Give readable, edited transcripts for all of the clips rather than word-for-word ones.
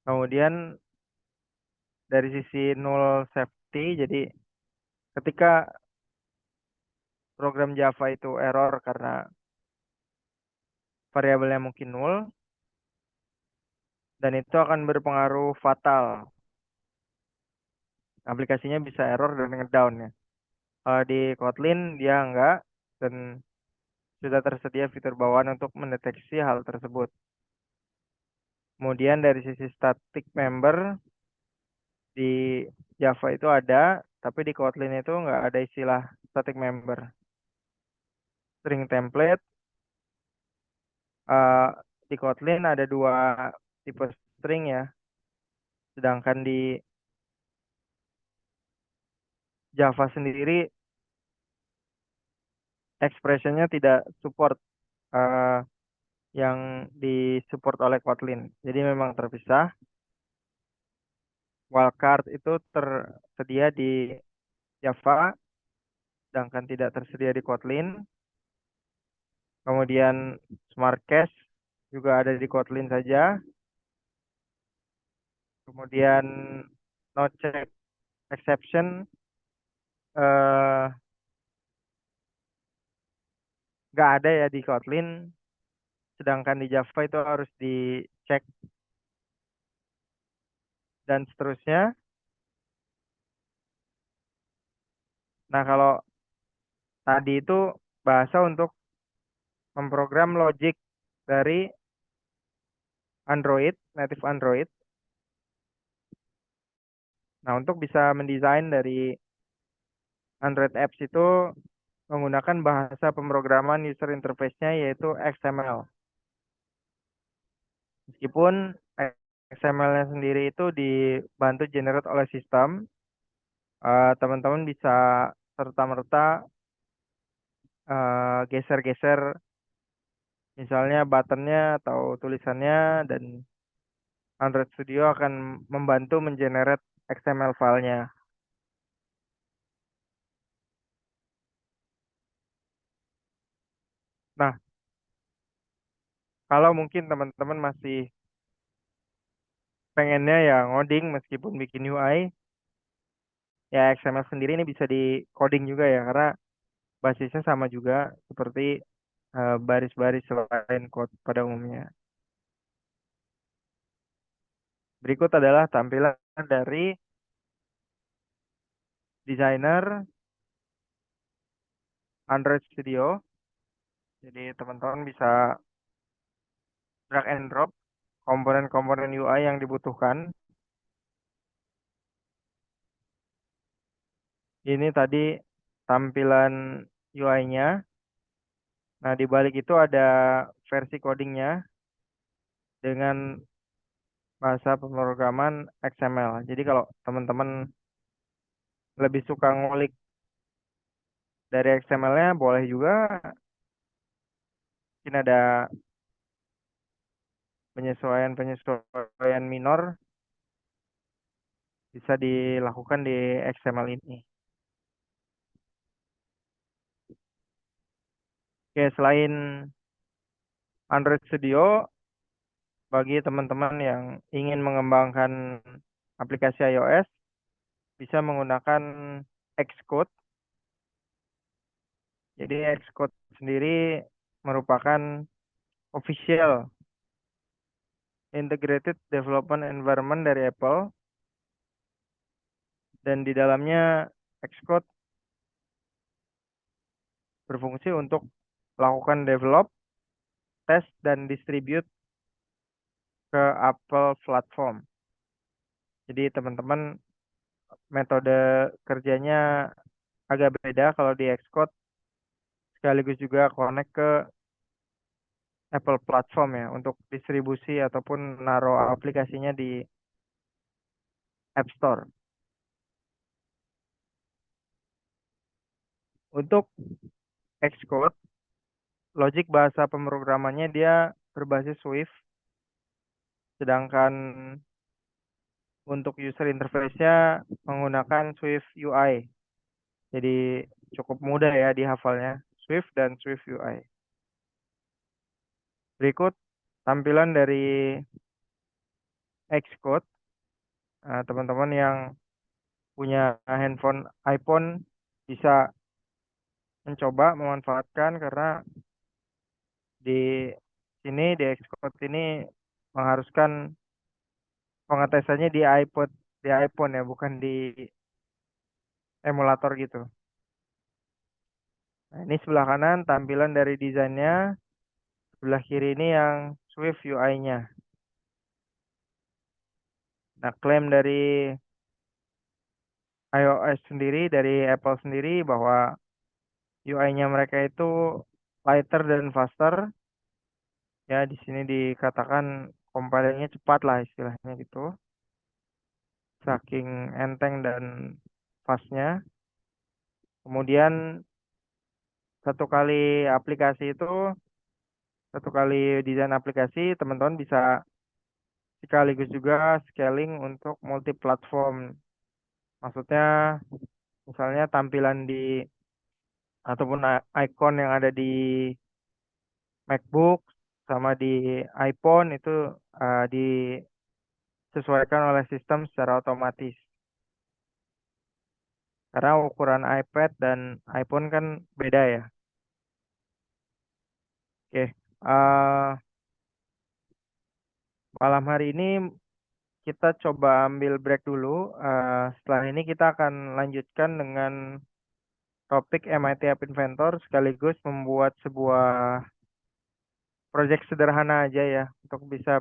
Kemudian dari sisi null safety, jadi ketika program Java itu error karena variabelnya mungkin null, dan itu akan berpengaruh fatal. Aplikasinya bisa error dan ngedown ya. Kalau di Kotlin dia enggak, dan sudah tersedia fitur bawaan untuk mendeteksi hal tersebut. Kemudian dari sisi static member, di Java itu ada, tapi di Kotlin itu nggak ada istilah static member. String template, eh, di Kotlin ada dua tipe string ya, sedangkan di Java sendiri expressionnya tidak support eh, yang disupport oleh Kotlin. Jadi memang terpisah. Wildcard itu tersedia di Java, sedangkan tidak tersedia di Kotlin. Kemudian Smart Cache juga ada di Kotlin saja. Kemudian no check exception eh nggak ada ya di Kotlin, sedangkan di Java itu harus dicek dan seterusnya. Nah, kalau tadi itu bahasa untuk memprogram logic dari Android, native Android. Nah, untuk bisa mendesain dari Android apps itu menggunakan bahasa pemrograman user interface-nya yaitu XML. Meskipun XML-nya sendiri itu dibantu generate oleh sistem, teman-teman bisa serta-merta geser-geser misalnya buttonnya atau tulisannya, dan Android Studio akan membantu mengenerate XML filenya. Nah, kalau mungkin teman-teman masih pengennya ya ngoding meskipun bikin UI, ya XML sendiri ini bisa di coding juga ya, karena basisnya sama juga seperti baris-baris selain code pada umumnya. Berikut adalah tampilan dari desainer Android Studio. Jadi teman-teman bisa drag and drop komponen-komponen UI yang dibutuhkan. Ini tadi tampilan UI-nya. Nah, di balik itu ada versi codingnya dengan bahasa pemrograman XML. Jadi kalau teman-teman lebih suka ngulik dari XML-nya, boleh juga. Mungkin ada penyesuaian-penyesuaian minor bisa dilakukan di XML ini. Oke, selain Android Studio, bagi teman-teman yang ingin mengembangkan aplikasi iOS, bisa menggunakan Xcode. Jadi Xcode sendiri merupakan official integrated development environment dari Apple, dan di dalamnya Xcode berfungsi untuk melakukan develop, test, dan distribute ke Apple platform. Jadi teman-teman metode kerjanya agak beda kalau di Xcode, sekaligus juga connect ke Apple platform ya untuk distribusi ataupun naruh aplikasinya di App Store. Untuk Xcode, logic bahasa pemrogramannya dia berbasis Swift, sedangkan untuk user interface-nya menggunakan Swift UI. Jadi cukup mudah ya dihafalnya, Swift dan Swift UI. Berikut tampilan dari Xcode. Teman-teman yang punya handphone iPhone bisa mencoba memanfaatkan karena di sini di Xcode ini mengharuskan pengetesannya di iPod, di iPhone ya, bukan di emulator gitu. Nah, ini sebelah kanan tampilan dari desainnya, sebelah kiri ini yang Swift UI-nya. Nah, klaim dari iOS sendiri, dari Apple sendiri bahwa UI-nya mereka itu lighter dan faster. Ya, di sini dikatakan compilingnya cepat lah istilahnya gitu. Saking enteng dan fastnya. Kemudian satu kali aplikasi itu, satu kali desain aplikasi, teman-teman bisa sekaligus juga scaling untuk multi platform. Maksudnya misalnya tampilan di ataupun icon yang ada di MacBook sama di iPhone itu disesuaikan oleh sistem secara otomatis. Karena ukuran iPad dan iPhone kan beda ya. Oke, malam hari ini kita coba ambil break dulu. Setelah ini kita akan lanjutkan dengan topik MIT App Inventor sekaligus membuat sebuah proyek sederhana aja ya untuk bisa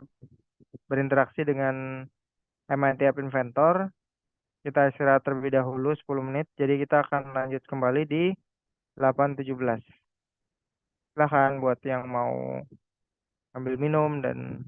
berinteraksi dengan MIT App Inventor. Kita istirahat terlebih dahulu 10 menit. Jadi kita akan lanjut kembali di 8.17. Silahkan buat yang mau ambil minum dan